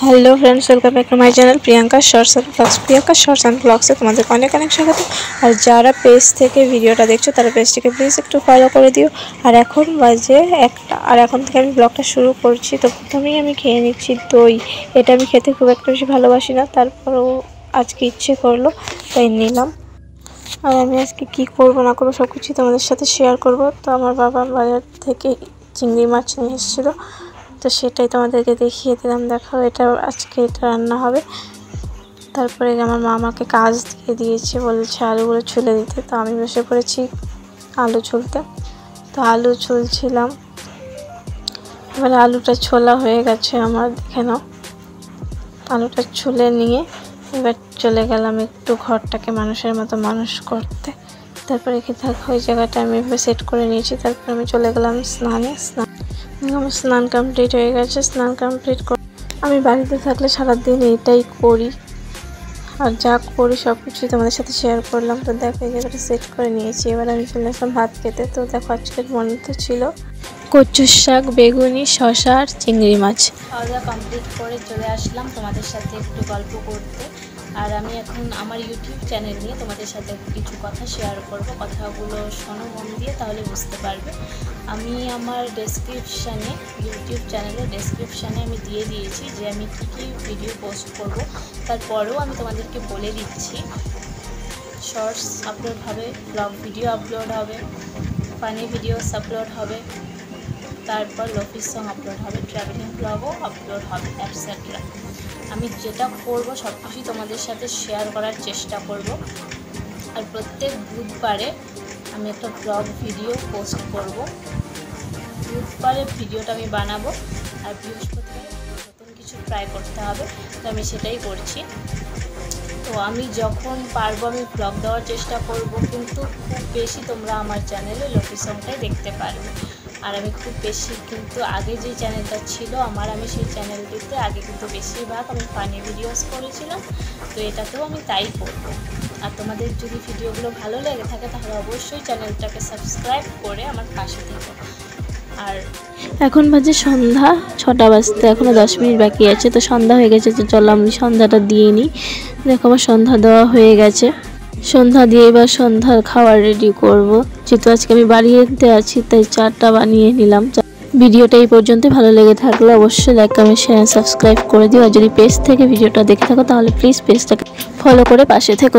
Hello friends, welcome back to my channel Priyanka shorts and blogs. Priyanka shorts and ब्लॉग्से তোমাদের অনেক অনেক স্বাগত। আর যারা পেজ থেকে ভিডিওটা দেখছো তারা পেজটিকে প্লিজ একটু ফলো করে দিও। আর এখন বাজে 1টা, আর এখন থেকে আমি ব্লগটা শুরু করছি। তো প্রথমেই আমি খেয়ে নিচ্ছি দই। এটা আমি খেতে খুব একটা বেশি ভালোবাসি না, তারপরেও আজকে ইচ্ছে করলো তাই নিলাম। আর আমি আজকে কি করব না করব সব কিছু তোমাদের সাথে শেয়ার করব। তো আমার বাবা বাজার থেকে চিংড়ি মাছ নিয়ে এসেছিলো, তো সেটাই তোমাদেরকে দেখিয়ে দিলাম। দেখো, এটা আজকে এটা রান্না হবে। তারপরে আমার মা আমাকে কাজ দিয়ে দিয়েছে, বলছে আলুগুলো ছুলে দিতে। তো আমি বসে পড়েছি আলু ছুলতে। তো আলু ছুলছিলাম, এবারে আলুটা ছোলা হয়ে গেছে আমার, দেখে নাও। আলুটা ছুলে নিয়ে এবার চলে গেলাম একটু ঘরটাকে মানুষের মতো মানুষ করতে। তারপরে কি থাক ওই জায়গাটা আমি সেট করে নিয়েছি। তারপরে আমি চলে গেলাম স্নানে। আমার স্নান কমপ্লিট হয়ে গেছে। স্নান কমপ্লিট করে আমি বাড়িতে থাকলে সারাদিন এটাই করি, আর যা করি সব কিছুই তোমাদের সাথে শেয়ার করলাম। তো দেখো এই জায়গাটা সেট করে নিয়েছি। এবার আমি চলে আসলাম ভাত খেতে। তো দেখো আজকের মনে তো ছিল কচুর শাক, বেগুনি, শসা আর চিংড়ি মাছ। খাওয়া দাওয়া কমপ্লিট করে চলে আসলাম তোমাদের সাথে একটু গল্প করতে। আর আমি এখন আমার ইউটিউব চ্যানেল নিয়ে তোমাদের সাথে কিছু কথা শেয়ার করব। কথাগুলো শোনো মন দিয়ে, তাহলে বুঝতে পারবে। আমি আমার ডেসক্রিপশানে, ইউটিউব চ্যানেলের ডেসক্রিপশানে আমি দিয়ে দিয়েছি যে আমি কী কী ভিডিও পোস্ট করব। তারপরেও আমি তোমাদেরকে বলে দিচ্ছি, শর্টস আপলোড হবে, ব্লগ ভিডিও আপলোড হবে, ফানি ভিডিওস আপলোড হবে, তারপর লোফি সং আপলোড হবে, ট্রাভেলিং ব্লগও আপলোড হবে, অ্যাটসেট্রা। আমি যেটা করব সব কিছুই তোমাদের সাথে শেয়ার করার চেষ্টা করব। আর প্রত্যেক বুধবারে আমি একটা ব্লগ ভিডিও পোস্ট করব। বুধবারে ভিডিওটা আমি বানাবো, আর বৃহস্পতিবারে নতুন কিছু ট্রাই করতে হবে। তো আমি সেটাই করছি। তো আমি যখন পারবো আমি ব্লগ দেওয়ার চেষ্টা করব, কিন্তু খুব বেশি তোমরা আমার চ্যানেলে লোফি সংটাই দেখতে পারবে। আর আমি খুব বেশি কিন্তু আগে যে চ্যানেলটা ছিল আমার, আমি সেই চ্যানেলটিতে আগে কিন্তু বেশিরভাগ আমি ফানি ভিডিওস করেছিলাম। তো এটাতেও আমি তাই করব। আর তোমাদের যদি ভিডিওগুলো ভালো লেগে থাকে তাহলে অবশ্যই চ্যানেলটাকে সাবস্ক্রাইব করে আমার পাশে থেকো। আর এখন বাজে সন্ধ্যা 6টা বাজতে এখনও 10 মিনিট বাকি আছে। তো সন্ধ্যা হয়ে গেছে, তো চলো আমি সন্ধ্যাটা দিয়ে নিই। দেখো আমার সন্ধ্যা দেওয়া হয়ে গেছে। সন্ধ্যা দিয়ে এবার সন্ধ্যার খাবার রেডি করব। যেহেতু আজকে আমি বাড়িতে আছি তাই চাটা বানিয়ে নিলাম। ভিডিওটা এই পর্যন্ত ভালো লেগে থাকলে অবশ্যই লাইক, কমেন্ট, শেয়ার, সাবস্ক্রাইব করে দিও। আর যদি পেজ থেকে ভিডিওটা দেখে থাকো তাহলে প্লিজ পেজটাকে ফলো করে পাশে থেকো।